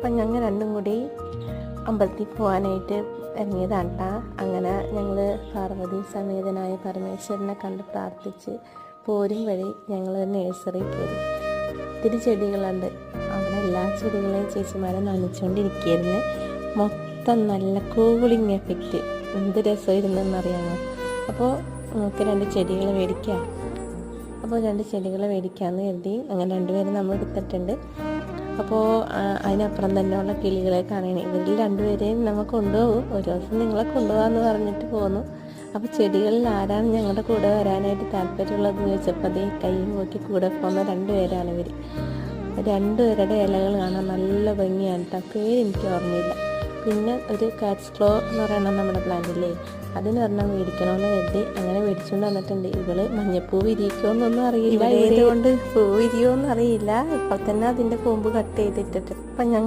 അപ്പം ഞങ്ങൾ രണ്ടും കൂടി അമ്പലത്തിൽ പോകാനായിട്ട് ഇറങ്ങിയതാണ് കേട്ടോ. അങ്ങനെ ഞങ്ങൾ പാർവതി സമേതനായ പരമേശ്വരനെ കണ്ട് പ്രാർത്ഥിച്ച് പോരും വഴി ഞങ്ങൾ നേഴ്സറി കയറി. ഒത്തിരി ചെടികളുണ്ട്. അവിടെ എല്ലാ ചെടികളെയും ചേച്ചിമാരെ നനച്ചുകൊണ്ടിരിക്കുകയായിരുന്നു. മൊത്തം നല്ല കൂളിംഗ് എഫക്റ്റ്. എന്ത് രസമായിരുന്നെന്നറിയാമോ. അപ്പോൾ നമുക്ക് 2 ചെടികൾ മേടിക്കാം. അപ്പോൾ 2 ചെടികൾ മേടിക്കാമെന്ന് കരുതി അങ്ങനെ 2 പേരും നമ്മൾ എടുത്തിട്ടുണ്ട്. അപ്പോൾ അതിനപ്പുറം തന്നെയുള്ള കിളികളെ കാണാൻ ഇവരിൽ 2 പേരെയും നമ്മൾ കൊണ്ടുപോകും. ഒരു ദിവസം നിങ്ങളെ കൊണ്ടുപോകാമെന്ന് പറഞ്ഞിട്ട് പോന്നു. അപ്പോൾ ചെടികളിൽ ആരാണ് ഞങ്ങളുടെ കൂടെ വരാനായിട്ട് താല്പര്യമുള്ളതെന്ന് ചോദിച്ചപ്പോൾ അതേ കൈയും നോക്കി കൂടെ പോകുന്ന 2 പേരാണ് ഇവർ. 2 പേരുടെ ഇലകൾ കാണാൻ നല്ല ഭംഗിയാണ് കേട്ടോ. പേര് എനിക്ക് ഓർമ്മയില്ല. പിന്നെ ഒരു കാറ്റ്സ് ക്ലോ എന്ന് പറയുന്നത് നമ്മുടെ പ്ലാന്റില്ലേ, അതിനൊരെണ്ണം മേടിക്കണമെന്ന് കരുതി അങ്ങനെ മേടിച്ചുകൊണ്ട് വന്നിട്ടുണ്ട്. ഇവള് മഞ്ഞപ്പൂ വിരിയിക്കുമെന്നൊന്നും അറിയില്ല, ഇതുകൊണ്ട് പൂ വിരിയുമെന്ന് അറിയില്ല. ഇപ്പോൾ തന്നെ അതിൻ്റെ കൊമ്പ് കട്ട് ചെയ്തിട്ടിട്ട് അപ്പം ഞങ്ങൾ